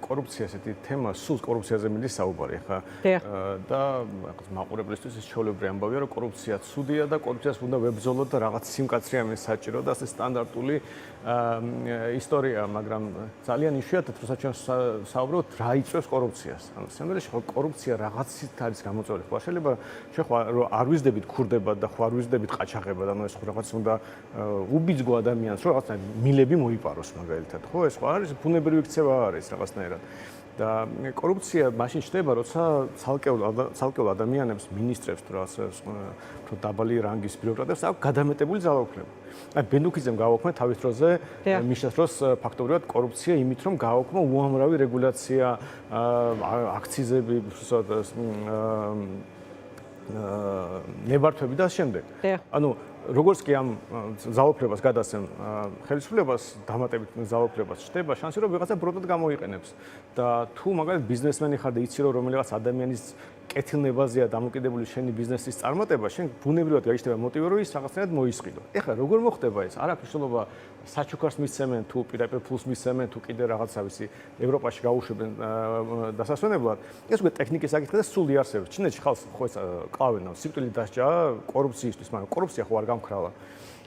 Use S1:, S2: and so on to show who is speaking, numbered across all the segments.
S1: კორუფცია ესეთი თემა, სულ კორუფციაზე მიდის საუბარი, ხა? და მაყურებლისთვის ის ჩვეულებრივი ამბავია, რომ კორუფცია ცუდია და კორუფციას უნდა ვებრძოლოთ და რაღაც სიმკაცრე ამის საჭირო და ასე სტანდარტული ისტორია, მაგრამ ძალიან იშვიათად როცა ჩვენ საუბრობთ რა იწვევს კორუფციას. ანუ სამდროში ხო კორუფცია რაღაცით არის გამოწვეული. ხო შეიძლება ჩვენ ხო არ ვიზდებით ქურდებად და ხო არ ვიზდებით ყაჩაღებად, ანუ ეს ხო რაღაც უნდა უბიძგო ადამიანს, რომ რაღაცა მილები მოიპაროს მაგალითად. ხო ეს ხო არის ბუნებრივი ქცევა არის რაღაცნაირად. და კორუფცია მაშინ ჩნდება, როცა ცალკეულ ადამიანებს, მინისტრებს თუ რაღაც უფრო დაბალი რანგის ბიუროკრატებს აქვს გადამეტებული ძალაუფლება. აი ბენდუქიძემ გააუქმა თავის დროზე მის დროს ფაქტობრივად კორუფცია იმით, რომ გააუქმა უამრავი რეგულაცია, აქციზები, ნებართვები და შემდეგ. ანუ როგორც კი ამ ძალაუფლებას გადასცემ ხელისუფლებას, დამატებით ძალაუფლებას ჩდება შანსი, რომ ვიღაცა ბროდად გამოიყენებს. და თუ მაგალითად ბიზნესმენი ხარ და იცი რომ რომელიღაც ადამიანის კეთილნებაზეა დამოკიდებული შენი ბიზნესის წარმატება, შენ ბუნებრივად გაიჩნდება მოტივი, რომ ის რაღაცნაირად მოისყიდო. ეხლა როგორ მოხდება ეს? არ აქვს მნიშვნელობა საჩუქარს მისცემენ თუ პირდაპირ ფულს მისცემენ თუ კიდე რაღაცა ვიცი ევროპაში გაუშვებენ დასასვენებლად. ეს უკვე ტექნიკის საკითხია და სულ იარსებებს. ჩინეთში ხალხს ხო ეს კლავენ, სიკვდილი დასჭა კორუფციისთვის, მაგრამ კორუფცია ხო არ გამქრალა.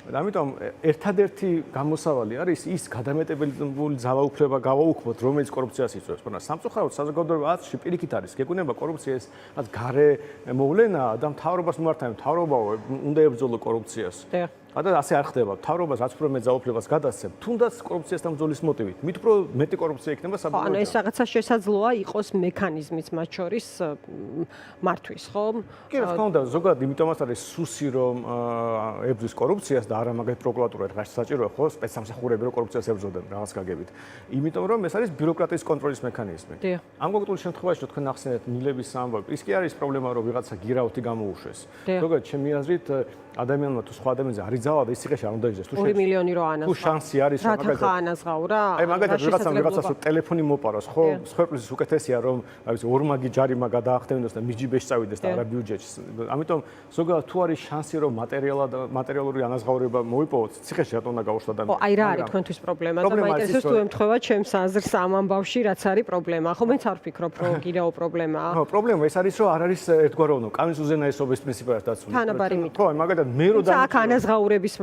S1: და ამიტომ ერთადერთი გამოსავალი არის ის გადამეტებული ძალაუფლება გავაუქმოთ, რომელიც კორუფციას იწვევს. მაგრამ სამწუხაროდ საზოგადოება აცში პირიქით არის. გეკუნება კორუფცია ეს რაც გარე მოვლენაა და მთავრობას მიმართან მთავრობა უნდა ებრძოლო კორუფციას. და ასე არ ხდება. მთავრობას რაც უფრო მეტ ძალაუფლებას გადასცემ, თუნდაც კორუფციასთან ბრძოლის მოტივით. მით უფრო მეტი კორუფცია იქნება საბრძოლო.
S2: ანუ ეს რაღაცა შესაძლოა იყოს მექანიზმიც მათ შორის მართვის, ხო?
S1: კი, რა თქმა უნდა, ზოგადად იმიტომაც არის სუსი რომ ებრძვის კორუფციას და არა მაგალითად პროკურატურა რაღაც საჭიროა, ხო, სპეცსამსახურები რომ კორუფციას ებრძოდენ რაღაც გაგებით. იმიტომ რომ ეს არის ბიუროკრატიის კონტროლის მექანიზმი. ამ კონკრეტულ შემთხვევაში თქვენ ახსენეთ მილების ამბავი. ის კი არის პრობლემა რომ ვიღაცა გირაუთი გამოუშვეს. ზოგადად ჩემი აზრით ადამიანმა თუ სხვა ადამიანზე არის ძალა და ის ციხეში არ უნდა იზრდეს.
S2: 2 მილიონი რო ანაზღაურა.
S1: თუ შანსი არის რომ
S2: მაგალითად ანაზღაურა.
S1: აი მაგალითად ვიღაცას ტელეფონი მოპაროს, ხო? სხერფლის უკეთესია რომ აი ვიცი ორმაგი ჯარიმა გადაახდენოს და მის ჯიბეში წავიდეს და არა ბიუჯეტში. ამიტომ ზოგადად თუ არის შანსი რომ მატერიალური ანაზღაურება მოიპოვოთ, ციხეში რატომ უნდა გავუშვათ ადამიანს?
S2: ხო, აი რა არის თქვენთვის პრობლემა და მაინტერესებს თუ ემთხვევა ჩემს აზრს ამ ამბავში რაც არის პრობლემა. ხო, მეც არ ვფიქრობ რომ გირაო პრობლემაა.
S1: ხო, პრობლემა ეს არის რომ არ არის ერთგვაროვნო, კამის უზენაესობის პრინციპი არის დაცული.
S2: თანაბარი მით.
S1: ხო, მაგალითად მე რო
S2: აქ ანაზღაურების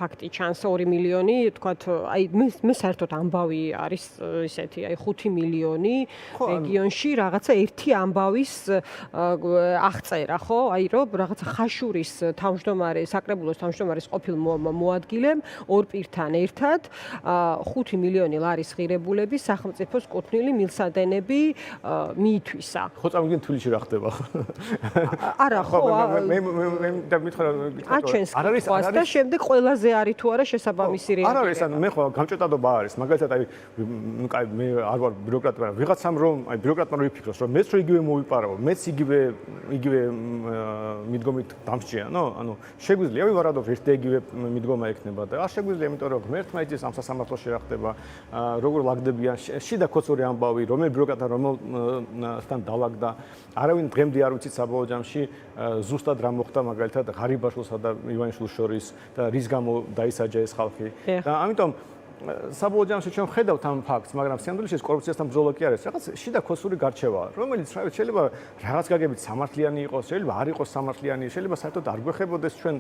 S2: ფაქტი ჩანს 2 მილიონი, თქვათ, აი მე საერთოდ ამბავი არის ისეთი, აი 5 მილიონი რეგიონში რაღაცა ერთი ამბავის აღწერა, ხო? აი რომ რაღაცა ხაშურის თავმჯდომარე, საკრებულოს თავმჯდომარის ყოფილ მოადგილემ ორ პირთან ერთად 5 მილიონი ლარის ღირებულები სახელმწიფოს კუთვნილი მილსადენები მიითვისა.
S1: ხო, წამიგენ თბილისში რა ხდება?
S2: არა, ხო,
S1: მე და მითხრა
S2: არ არის და შემდეგ ყველაზე არის თუ არა შესაბამისი რეაგირება.
S1: არ არის, ანუ მე ხო გამჭვირვალობა არის. მაგალითად აი მე არ ვარ ბიუროკრატი, მაგრამ ვიღაცამ რომ აი ბიუროკრატმა რომ იფიქროს, რომ მეც რო იგივე მოვიპარავ, მეც იგივე მიდგომით დამსჯიანო, ანუ შეგვიძლია ვივარადოთ ერთ და იგივე მიდგომა ექნება და არ შეგვიძლია, იმიტომ რომ ღმერთმა იცის ამ სასამართლოში რა ხდება, როგორ ლაგდებიან შიდა ქოცორი ამბავი, რომელ ბიუროკრატთან რომელთან დალაგდა, არავინ დღემდე არ ვიცით საბოლოო ჯამში ზუსტად რა მოხდა მაგალითად ღარიბაშვილსა და ივანიშვილის შორის და რის გამო დაისაჯა ეს ხალხი. და ამიტომ საბოლოო ჯამში ჩვენ ვხედავთ ამ ფაქტს, მაგრამ სამდროში ეს კორუფციასთან ბრძოლა კი არის. რაღაც შიდა ქოსური გარჩევაა, რომელიც შეიძლება რაღაც გაგებით სამართლიანი იყოს, შეიძლება არ იყოს სამართლიანი, შეიძლება საერთოდ არ გვეხებოდეს ჩვენ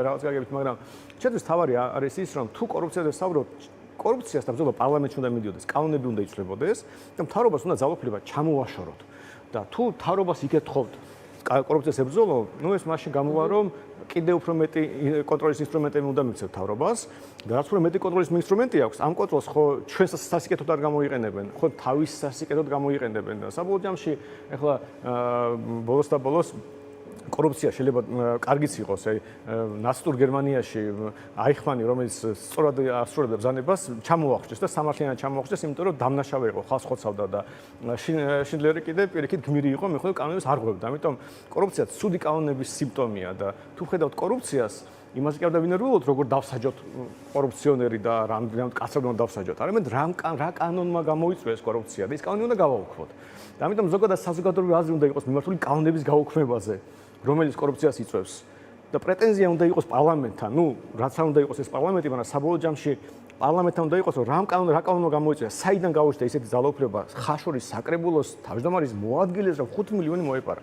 S1: რაღაც გაგებით, მაგრამ ჩვენთვის თავარი არის ის, რომ თუ კორუფციაზე საუბრობთ, კორუფციასთან ბრძოლა პარლამენტში უნდა მიდიოდეს, კანონები უნდა იცვლებოდეს და მთავრობას უნდა ძალაუფლება ჩამოაშოროთ. და თუ მთავრობას იკითხავთ კორუფციას ებრძოლო, ნუ ეს მაშინ გამოვა რომ კიდევ უფრო მეტი კონტროლის ინსტრუმენტები უნდა მივცეთ მთავრობას და რაც უფრო მეტი კონტროლის ინსტრუმენტი აქვს, ამ კონტროლს ხო ჩვენ სასიკეთოდ არ გამოიყენებენ, ხო თავის სასიკეთოდ გამოიყენებენ და საბოლოო ჯამში ეხლა ბოლოს და ბოლოს კორუფცია შეიძლება კარგიც იყოს, აი ნაცისტურ გერმანიაში აიხმანი, რომელიც სწორად ასრულებდა ბრძანებას, ჩამოახვდეს და სამართლიანად ჩამოახვდეს, იმიტომ რომ დამნაშავე იყო, ხალხს ხოცავდა და შინდლერი კიდე პირიქით გმირი იყო, მე ხო კანონებს არ ღვევდა. ამიტომ კორუფცია ცუდი კანონების სიმპტომია და თუ ხედავთ კორუფციას, იმას კი არ დავინერვულოთ, როგორ დავსაჯოთ კორუფციონერი და რამდენად კაცად უნდა დავსაჯოთ. არამედ რა კანონმა გამოიწვია ეს კორუფცია და ის კანონი უნდა გავაუქმოთ. და ამიტომ ზოგადად საზოგადოებრივი აზრი უნდა იყოს მიმართული კანონების გაუქმებაზე, რომელიც კორუფციას იწვევს. და პრეტენზია უნდა იყოს პარლამენტთან, რაც არ უნდა იყოს ეს პარლამენტი, მაგრამ საბოლოო ჯამში პარლამენტთან უნდა იყოს, რომ რა კანონმა გამოიწვია, საიდან გაუჩნდა ისეთი ძალაუფლება ხაშურის საკრებულოს თავმჯდომარის მოადგილეს, რომ 5 მილიონი მოეპარა.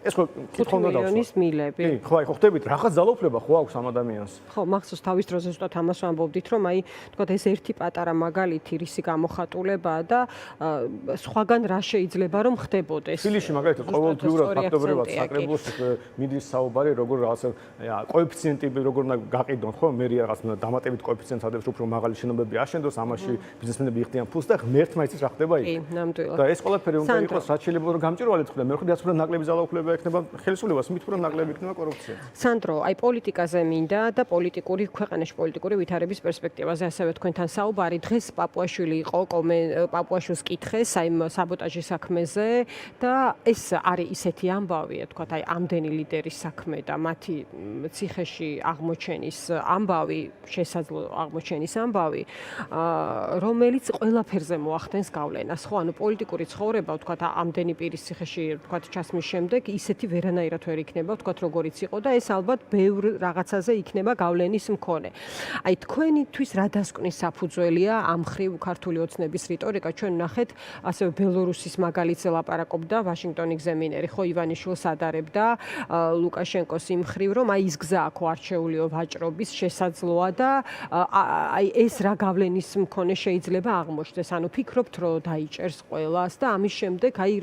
S1: ეს ხო კითხვა უნდა დავსვათ.
S2: 5 მილიონის მილები.
S1: ხო, ხო ხტებით, რაღაც ძალაუფლება ხო აქვს ამ ადამიანს.
S2: ხო, მახსოვს თავის დროზე ზუსტად ამას ვამბობდით, რომ აი, თქვათ ეს ერთი პატარა მაგალითი რისი გამოხატულებაა და სხვაგან რა შეიძლება რომ ხდებოდეს.
S1: თბილისში მაგალითად ყოველდღიურად ფაქტობრივად საკრებულოს მიდის საუბარი, როგორ რაღაცა კოეფიციენტები როგორ უნდა გაყიდონ, ხო, მერი რაღაც დამატებით კოეფიციენტს ადებს, უფრო მაღალი შენობები აშენდოს, ამაში ბიზნესმენები იხდიან ფულს და ღმერთმა იცის რა ხდება იქ.
S2: კი, ნამდვილად.
S1: და ეს ყველაფერი უნდა იყოს რაც შეიძლება რომ გამჭირვალე თქვა, მე ხვდები ასე ნაკლები ძალაუფლება ექნება ხელისუფლებას, მით უფრო ნაკლები იქნება კორუფცია.
S2: სანდრო, აი პოლიტიკაზე მინდა და პოლიტიკური ქვეყანაში პოლიტიკური ვითარების პერსპექტივაზე ასევე თქვენთან საუბარი. დღეს პაპუაშვილი იყო, პაპუაშვილს კითხეს აი საბოტაჟის საქმეზე და ეს არის ისეთი ამბავია, თქვათ აი ამდენი ლიდერის საქმე და მათი ციხეში აღმოჩენის ამბავი, შესაძლო აღმოჩენის ამბავი, რომელიც ყველაფერზე მოახდენს გავლენას, ხო, ანუ პოლიტიკური ცხოვრება, თქვათ ამდენი პირის ციხეში, თქვათ ჩასმის შემდეგ ისეთი ვერანაირად ვერ იქნება, თქვათ როგორიც იყო და ეს ალბათ ბევრ რაღაცაზე იქნება გავლენის მქონე. აი თქვენთვის რა დასკვნის საფუძველია ამ ხრივ ქართული ოცნების რიტორიკა, ჩვენ ნახეთ ასევე ბელორუსის მაგალითზე ლაპარაკობდა ვაშინგტონი გზემინერი, ხო ივანიშვილს ადარებდა ლუკაშენკოს იმ ხრივ, რომ აი ის გზა აქ არჩეულიო ვაჭრობის შესაძლოა და აი ეს რა გავლენის მქონე შეიძლება აღმოჩნდეს, ანუ ფიქრობთ რომ დაიჭერს ყველას და ამის შემდეგ აი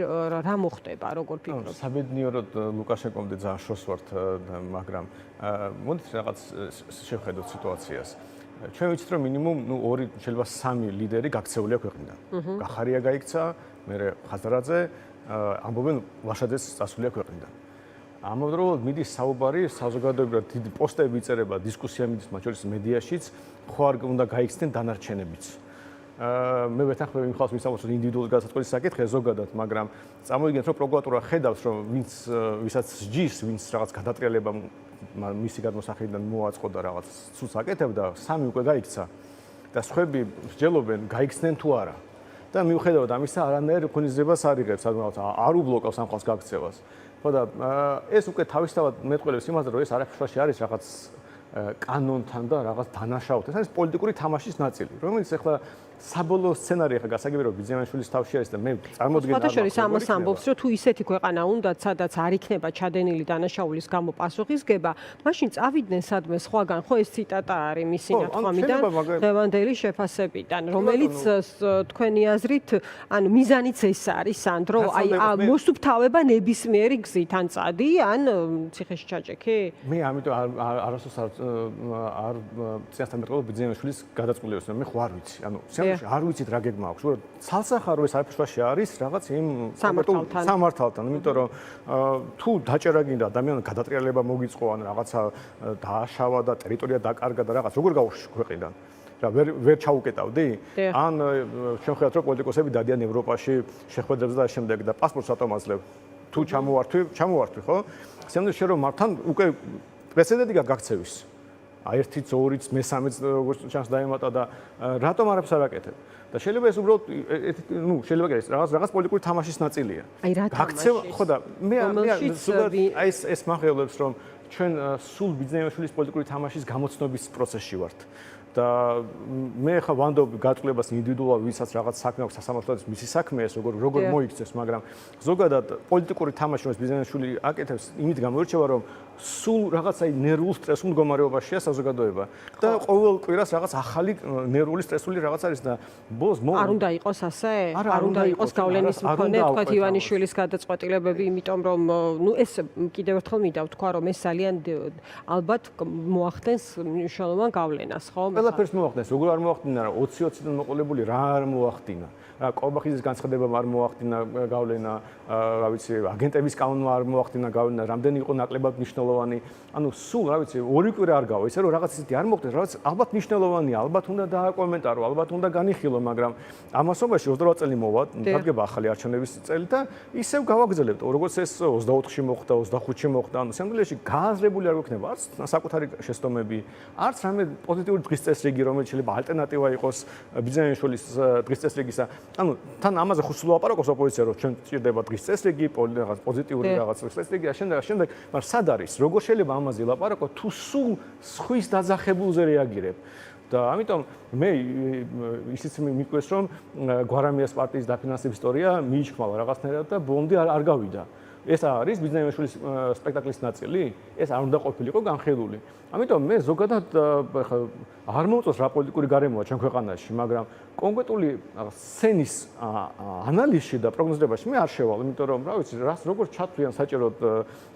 S2: რა მოხდება, როგორ ფიქრობთ?
S1: საბედნიეროდ ლუკაშენკომდე ძალიან შორს ვართ, მაგრამ მოდით რაღაც შევხედოთ სიტუაციას. ჩვენ ვიცით რომ მინიმუმ 2 შეიძლება 3 ლიდერი გაქცეულია ქვეყნიდან. გახარია გაიქცა, მერე ხაზარაძე, ამბობენ ვაშაძეს წასულია ქვეყნიდან. ამავდროულად მიდის საუბარი საზოგადოებრივად დიდი პოსტები იწერება, დისკუსია მიდის მათ შორის მედიაშიც, ხო არ უნდა გაიქცნენ დანარჩენებიც. მე ვეთანხმები იმ ხალხს ვისაუბროთ ინდივიდუალური გადაწყვეტის საკითხია ზოგადად, მაგრამ წარმოვიდგინეთ რომ პროკურატურა ხედავს რომ ვისაც სჯის, ვინც რაღაც გადატრიალება მისი გადმოსახედიდან მოაწყო და რაღაც ცუდს აკეთებდა, 3 უკვე გაიქცა და სხვები მსჯელობენ გაიქცნენ თუ არა. და მიუხედავად ამისა არანაირ ღონისძიებას არ იღებს, რაღაც არ უბლოკავს ამ ხალხს გაქცევას. ხო და ეს უკვე თავისთავად მეტყველებს იმაზე რომ ეს არაფერში არის რაღაც კანონთან და რაღაც დანაშაულთან. ეს არის პოლიტიკური თამაშის ნაწილი, რომელიც ახლა საბოლოო სცენარი ახლა გასაგებია რომ ბიძიამაშვილის თავში არის და მე წარმოდგენ არ
S2: მაქვს. ამას ამბობს, რომ თუ ისეთი ქვეყანა უნდათ, სადაც არ იქნება ჩადენილი დანაშაულის გამო პასუხისგება, მაშინ წავიდნენ სადმე სხვაგან, ხო ეს ციტატა არის მისი ნათქვამიდან, დღევანდელი შეფასებიდან, რომელიც თქვენი აზრით, ანუ მიზანიც ეს არის, სანდრო, აი მოსუფთავება ნებისმიერი გზით, ან წადი, ან ციხეში ჩაჭექი?
S1: მე ამიტომ არასდროს არ წინასთან მეტყველო ბიძიამაშვილის გადაწყვეტილებას, მე ხო არ ვიცი, ანუ არ ვიცით რა გეგმა აქვს. უბრალოდ ცალსახარო ეს არაფერში არის რაღაც იმ სამართალთან, იმიტომ რომ თუ დაჭერა გინდა ადამიანს გადატრიალება მოგიწყო ან რაღაცა დააშავა და ტერიტორია დაკარგა და რაღაც როგორ გავუშვი ქვეყნიდან? რა ვერ ჩაუკეტავდი? ან ჩვენ ხედავთ რომ პოლიტიკოსები დადიან ევროპაში შეხვედრებს და შემდეგ და პასპორტს რატომ აძლევ? თუ ჩამოვართვი, ხო? შემდეგ შენ რომ მართან უკვე პრეცედენტი გაქცევის. აერთიც, ორიც, მესამეც როგორც ჩანს დაემატა და რატომ არაფერს არ აკეთებ? და შეიძლება ეს უბრალოდ შეიძლება რაღაც პოლიტიკური თამაშის ნაწილია.
S2: აი რა თამაში?
S1: ხო და მე ეს მახევლებს რომ ჩვენ სულ ბიძიამაშვილის პოლიტიკური თამაშის გამოცნობის პროცესში ვართ. და მე ხა ვანდობ გაწყვეტილებას ინდივიდუალურად ვისაც რაღაც საქმე აქვს სასამართლოების მისი საქმეა ეს როგორ მოიქცეს, მაგრამ ზოგადად პოლიტიკური თამაში რომ ბიზნესშვილი აკეთებს, იმით გამოირჩევა რომ სულ რაღაცა ნერვულ სტრესულ მდგომარეობაშია საზოგადოება და ყოველ კვირას რაღაც ახალი ნერვული სტრესული რაღაც არის და ბოლოს
S2: არ უნდა იყოს ასე? არ უნდა იყოს გავლენის მქონე, თქვა ივანიშვილის გადაწყვეტილებები, იმიტომ რომ ეს კიდევ ერთხელ მინდა ვთქვა რომ ეს ძალიან ალბათ მოახდენს მნიშვნელოვან გავლენას, ხო?
S1: ყველაფერს მოახდინა, როგორ არ მოახდინა რა 20-20-დან მოყოლებული რა არ მოახდინა. რა კობახიძის განცხადებამ არ მოახდინა გავლენა, რა ვიცი, აგენტების კანონმა არ მოახდინა გავლენა, რამდენი იყო ნაკლებად მნიშვნელოვანი. ანუ სულ რა ვიცი, 2 კვირა არ გავა, ისე რომ რაღაც ისეთი არ მოხდეს, რაღაც ალბათ მნიშვნელოვანია, ალბათ უნდა დააკომენტარო, ალბათ უნდა განიხილო, მაგრამ ამასობაში 28 წელი მოვა, დადგება ახალი არჩევნების წელი და ისევ გავაგრძელებთ, როგორც ეს 24-ში მოხდა, 25-ში მოხდა, ანუ სამდროში გააზრებული არ გვექნება, არც საკუთარი შეცდომები, არც რამე პოზიტიური დღის წესრიგი, რომელიც შეიძლება ალტერნატივა იყოს ბიზნესშვილის დღის წესრიგისა. ანუ თან ამაზე ხუსლ ლაპარაკობს ოპოზიცია, რომ ჩვენ ჭირდება დღის წესრიგი, რაღაც პოზიტიური რაღაც წესრიგი, შემდეგ, მაგრამ სად არის? როგორ შეიძლება ამაზე ლაპარაკო თუ სულ სხვის დაძახებულზე რეაგირებ? და ამიტომ მე ისიც მიყვეს რომ გვარამიას პარტიის დაფინანსების ისტორია მიიჩქმალა რაღაცნაირად და ბონდი არ გავიდა. ეს არის ბიზნესმენის სპექტაკლის ნაწილი, ეს არ უნდა ყოფილიყო განხილული. ამიტომ მე ზოგადად არ მომწონს რა პოლიტიკური გარემოა ჩვენ ქვეყანაში, მაგრამ კონკრეტული სცენის ანალიზში და პროგნოზირებაში მე არ შევალ, იმიტომ რომ რა ვიცი, როგორც ჩათვლიან საჭიროდ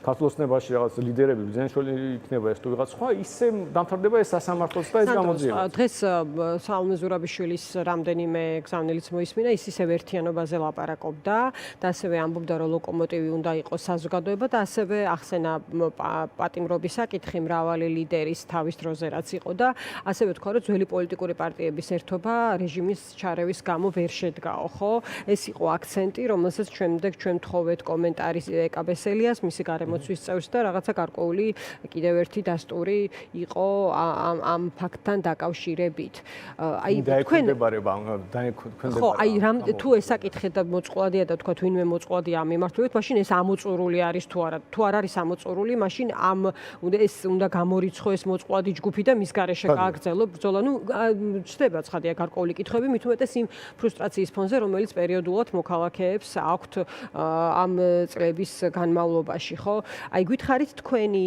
S1: ქართულ ოცნებაში რაღაც ლიდერები, ბიზნესმენი იქნება ეს თუ ვიღაც სხვა, ისე დამთავრდება ეს სასამართლოც და ეს გამოძიება.
S2: დღეს სალომე ზურაბიშვილის რამდენიმე გზავნილიც მოისმინა, ის ისევ ერთიანობაზე ლაპარაკობდა და ასევე ამბობდა, რომ ლოკომოტივი უნდა იყოს საზოგადოება და ასევე ახსენა პატიმრობის საკითხი მრავალი ლიდერის თავის დროზე რაც იყო და ასევე თქვა, რომ ძველი პოლიტიკური პარტიების ერთობა რეჟიმის ჩარევის გამო ვერ შედგაო, ხო? ეს იყო აქცენტი, რომელსაც ჩვენ თხოვეთ კომენტარის ეკაბესელიას, მისი გარემოცვის წევრს და რაღაცა გარკვეული კიდევ ერთი დასტური იყო ამ ფაქტთან დაკავშირებით.
S1: აი თქვენ
S2: ხო, აი თუ ეს საკითხი და მოწყვლადია და თქვა ვინმე მოწყვლადია ამ მიმართულებით, მაშინ ეს ამოწურული არის თუ არა? თუ არ არის ამოწურული, მაშინ ეს უნდა გამორიცხო ეს მოწყვლადი ჯგუფი და მის გარეშე გააგრძელო ბრძოლა. ნუ ჩდება ცხადია გარკვეული კითხვები, მით უმეტეს იმ ფრუსტრაციის ფონზე, რომელიც პერიოდულად მოქალაქეებს აქვთ ამ წლების განმავლობაში, ხო? აი გითხარით თქვენი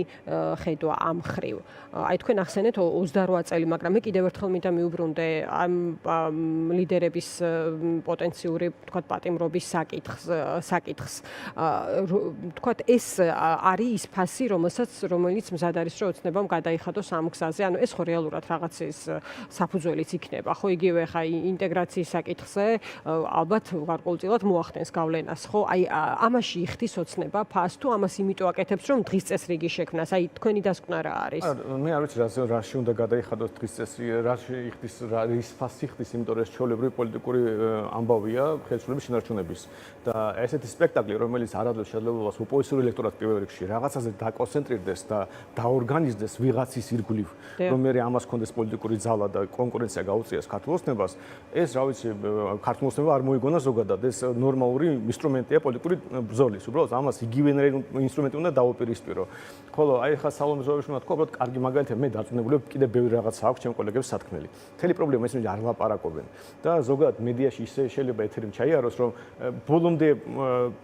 S2: ხედვა ამ ხრივ. აი თქვენ ახსენეთ 28 წელი, მაგრამ მე კიდევ ერთხელ მინდა მიუბრუნდე ამ ლიდერების პოტენციური, თქვათ, პატიმრობის საკითხს. თქვათ, ეს არის ის ფასი, რომელიც მზად არის, რომ ოცნებამ გადაიხადოს ამ გზაზე. ანუ ეს ხო რეალურად რაღაცის საფუძველიც იქნება, ხო? იგივე ხა ინტეგრაციის საკითხზე ალბათ გარკვეულწილად მოახდენს გავლენას, ხო? აი ამაში იხდის ოცნება ფას თუ ამას იმიტომ აკეთებს, რომ დღის წესრიგი შექმნას. აი თქვენი დასკვნა რა არის?
S1: მე არ ვიცი რაში უნდა გადაიხადოს დღის წესი, რაში იხდის, რის ფასი იხდის, იმიტომ რომ ეს ჩვეულებრივი პოლიტიკური ამბავია ხელისუფლების შენარჩუნების და ესეთი სპექტაკლი, რომელიც არადროს შესაძლებლობას ოპოზიციური ელექტორატ პირველ რიგში რაღაცაზე დაკონცენტრირდეს და დაორგანიზდეს ვიღაცის ირგვლივ, რომ მე ამას კონდეს პოლიტიკური ძალა და კონკურენცია გაუწიას ქართულ ოცნებას, ეს რა ვიცი, ქართულ ოცნება არ მოიგონა ზოგადად, ეს ნორმალური ინსტრუმენტია პოლიტიკური ბრძოლის. უბრალოდ ამას იგივენერი ინსტრუმენტი უნდა დაუპირისპირო. ხოლო აი ხა სალომე ზურაბიშვილმა თქვა, უბრალოდ კარგი მაგალითია, მე დარწმუნებული ვარ, კიდევ ბევრი რაღაცა აქვს ჩემ კოლეგებს სათქმელი. მთელი პრობლემა ის რომ არ ლაპარაკობენ და ზოგადად მედიაში ისე შეიძლება ეთერიმ ჩაიაროს, რომ ბოლომდე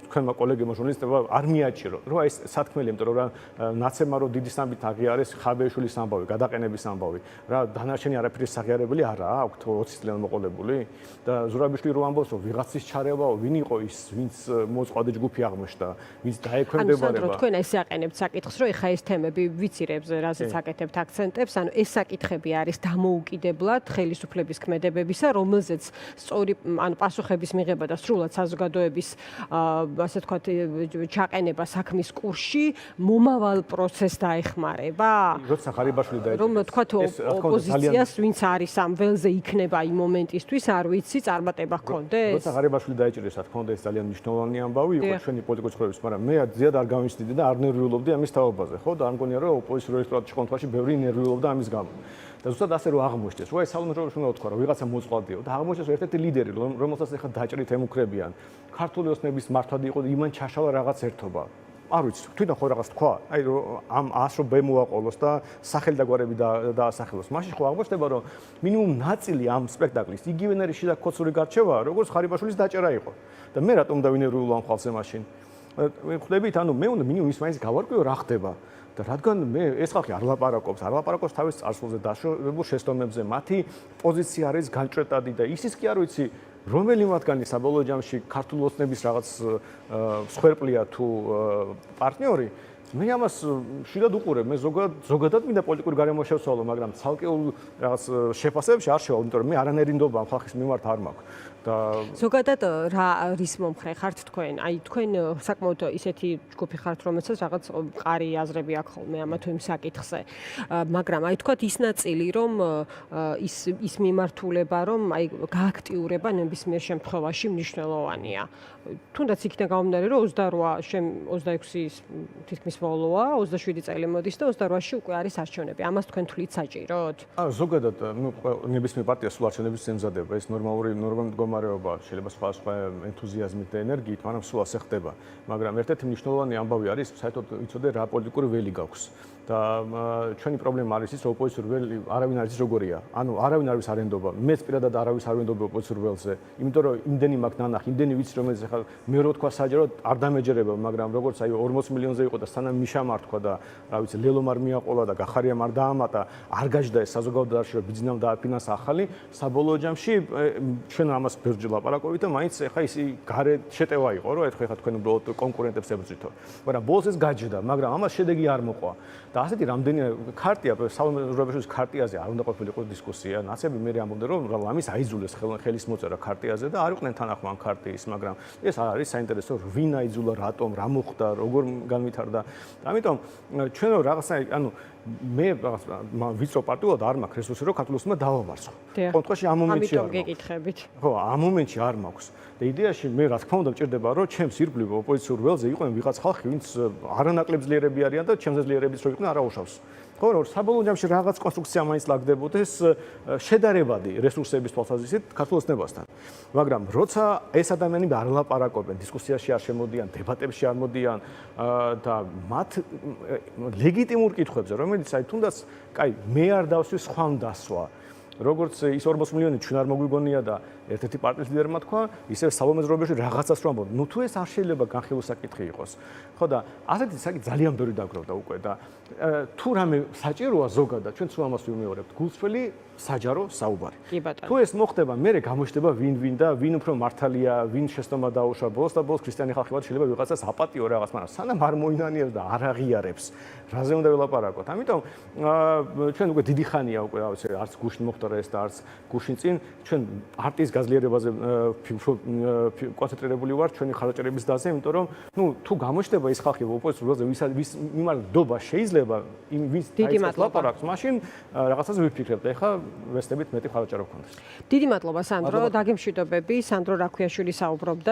S1: თქვენმა კოლეგებმა ჟურნალისტებმა არ მიაჩირო, რომ აი ეს სათქმელი, იმიტომ რომ რა ნაცემა რომ დიდი სამბით აღიარეს ხაბეიშვილის ამბავი, გადაყენების ამბავი, რა დანარჩენი არაფერი აღიარებელი არაა, აქვთ 20 წლიან მოყოლებული და ზურაბიშვილი რო ამბობს, რომ ვიღაცის ჩარევაო, ვინ იყო ის, ვინც მოწყვლადი ჯგუფი აღმოჩნდა, ვინც დაექვემდებარება.
S2: ანუ თქვენ ესე აყენებთ საკითხს, რომ ეხა ეს თემები ვიცირებს, რაზეც აკეთებთ აქცენტებს, ანუ ეს საკითხები არის დამოუკიდებლად ხელისუფლების ქმედებებისა, რომელზეც სწორი ანუ პასუხების მიღება და სრულად საზოგადოების ასე ვთქვათ ჩაყენება საქმის კურსში მომავალ პროცესს დაეხმარება.
S1: როცა ღარიბაშვილი დაიჭირეს.
S2: რომ ვთქვათ ოპოზიციას, ვინც არის ამ ველზე იქნება იმ მომენტისთვის, არ ვიცი, წარმატება ჰქონდეს.
S1: როცა ღარიბაშვილი დაიჭირეს, რა თქმა უნდა, ეს ძალიან მნიშვნელოვანი ამბავი იყო ჩვენი პოლიტიკური ცხოვრების, მაგრამ მე ზიად არ გამისდიდი და არ ნერვიულობდი ამის თაობაზე, ხო? და არ მგონია რომ ოპოზიციური ელექტორატი შემთხვევაში ბევრი ნერვიულობდა ამის გამო. და ზუსტად ასე რომ აღმოჩნდეს, რომ აი სალომე ზურაბიშვილმა თქვა, რომ ვიღაცა მოწყვლადიო და აღმოჩნდეს ერთ-ერთი ლიდერი, რომელსაც ახლა დაჭრით ემუქრებიან. ქართული ოცნების მართვადი იყო იმან ჩაშალა რაღაც ერთობა. არ ვიცი, თვითონ ხო რაღაც თქვა, აი ამ 100 რო ბე მოაყოლოს და სახელი და გვარები დაასახელოს. მაშინ ხო აღმოჩნდება, რომ მინიმუმ ნაწილი ამ სპექტაკლის იგივენერი შიდა ქოცური გარჩევაა, როგორც ღარიბაშვილის დაჭერა იყო. და მე რატომ დავინერვიულო ამ ხალხზე მაშინ? ხვდებით, ანუ მე უნდა მინიმუმ ის მაინც გავარკვიო რა ხდება. და რადგან მე ეს ხალხი არ ლაპარაკობს თავის წარსულზე დაშორებულ შეცდომებზე, მათი პოზიცია არის განჭრეტადი და ისიც კი არ ვიცი, რომელი მათგანი საბოლოო ჯამში ქართულ ოცნების რაღაც მსხვერპლია თუ პარტნიორი, მე ამას შედად უყურებ, მე ზოგადად მინდა პოლიტიკური გარემო შევცვალო, მაგრამ ცალკეულ რაღაც შეფასებებში არ შევალ, იმიტომ რომ მე არანაირი ნდობა ამ ხალხის მიმართ არ მაქვს. და
S2: ზოგადად რა რის მომხრე ხართ თქვენ? აი თქვენ საკმაოდ ისეთი ჯგუფი ხართ, რომელსაც რაღაც მყარი აზრები აქვს ხოლმე ამა თუ იმ საკითხზე. მაგრამ აი თქვათ ის ნაწილი, რომ ის მიმართულება, რომ აი გააქტიურება ნებისმიერ შემთხვევაში მნიშვნელოვანია. თუნდაც იქიდან გამომდინარე, რომ 26 თითქმის ბოლოა, 27 წელი მოდის და 28-ში უკვე არის არჩევნები. ამას თქვენ თვლით საჭიროდ?
S1: ზოგადად, ნებისმიერ პარტიას სულ არჩევნების ემზადება, ეს ნორმალური მდგომარეობა, შეიძლება სხვა ენთუზიაზმით და ენერგიით, მაგრამ სულ ასე ხდება. მაგრამ ერთ-ერთი მნიშვნელოვანი ამბავი არის, საერთოდ იცოდე რა პოლიტიკური ველი გაქვს. და ჩვენი პრობლემა არის ის, რომ ოპოზიციური ველი არავინ არის როგორია. ანუ არავინ არ ვის არ ენდობა. მეც პირადად არავის არ ვენდობა ოპოზიციურ ველზე. იმიტომ რომ იმდენი მაქვს ნანახი, იმდენი ვიცი, რომელიც ახლა მე რო თქვა საჯაროდ არ დამეჯერება, მაგრამ როგორც აი 40 მილიონზე იყო და სანამ მიშამ არ თქვა და რა ვიცი, ლელომ არ მიაყოლა და გახარიამ არ დაამატა, არ გაჯდა ეს საზოგადოებაში, რომ ბიზნესამ დააფინანსა ახალი, საბოლოო ჯამში ჩვენ ამას ბევრჯერ ლაპარაკობთ და მაინც ახლა ის გარე შეტევა იყო, რომ ეთქვა ახლა თქვენ უბრალოდ კონკურენტებს ებრძვითო. მაგრამ ბოლოს ეს გაჯდა, მაგრამ ამას შედეგი არ მოყვა. და ასეთი რამდენი ქარტია, საუბრობთ ქარტიაზე არ უნდა ყოფილიყო დისკუსია. ნაცები მე ამბობდნენ, რომ ლამის აიძულეს ხელის მოწერა ქარტიაზე და არ იყვნენ თანახმან ქარტიის, მაგრამ ეს არ არის საინტერესო, ვინ აიძულა, რატომ, რა მოხდა, როგორ განვითარდა. ამიტომ ჩვენ რაღაცა, ანუ მე ვიწრო პარტიულად არ მაქვს რესურსი, რომ ქართულოსმა დავამარცხო. კონკრეტულად ამ მომენტში არ
S2: ამიტომ გეკითხებით.
S1: ხო, ამ მომენტში არ მაქვს. და იდეაში მე რა თქმა უნდა მჭირდება, რომ ჩემს ირგვლივ ოპოზიციურ ველზე იყვნენ ვიღაც ხალხი, ვინც არანაკლებ ძლიერები არიან და ჩემზე ძლიერებიც რო იყვნენ, არ აუშავს. ხო, რომ საბოლოო ჯამში რაღაც კონსტრუქცია მაინც ლაგდებოდეს შედარებადი რესურსების თვალსაზრისით ქართულოსნებასთან. მაგრამ როცა ეს ადამიანები არ ლაპარაკობენ, დისკუსიაში არ შემოდიან, დებატებში არ მოდიან და მათ ლეგიტიმურ კითხვებზე, რომელიც აი თუნდაც, კაი, მე არ დავსვი სხვამ დასვა. როგორც ის 40 მილიონი ჩვენ არ მოგვიგონია და ერთ-ერთი პარტიის ლიდერმა თქვა, ისე საბოლოო მეზრობებში რაღაცას რომ ამბობ. ნუ თუ ეს არ შეიძლება განხილვის საკითხი იყოს. ხო და ასეთი საკითხი ძალიან ბევრი დაგროვდა უკვე და თუ რამე საჭიროა ზოგადად, ჩვენ სულ ამას ვიმეორებთ. გულწრფელი საჯარო საუბარი.
S2: კი ბატონო.
S1: თუ ეს მოხდება, მე გამოჩნდება ვინ და ვინ უფრო მართალია, ვინ შეცდომა დაუშვა ბოლოს და ბოლოს ქრისტიანი ხალხი ვარ, შეიძლება ვიღაცას აპატიო რაღაც, მაგრამ სანამ არ მოინანიებს და არ აღიარებს, რაზე უნდა ველაპარაკოთ. ამიტომ ჩვენ უკვე დიდი ხანია უკვე, რა ვიცი, არც გუშინ მოხდა ეს და არც გუშინ წინ ჩვენ პარტიის გაძლიერებაზე კონცენტრირებული ვარ ჩვენი ხარაჭერების დაზე, იმიტომ რომ ნუ თუ გამოჩნდება ის ხალხი ოპოზიციურ ველზე, ვის მიმარდობა შეიძლება იმ ვის დაიწყოს ლაპარაკს, მაშინ რაღაცას ვიფიქრებთ. ეხლა ვესტებით მეტი ხარაჭერა გქონდეს.
S2: დიდი მადლობა სანდრო, დაგემშვიდობები. სანდრო რაქვიაშვილი საუბრობდა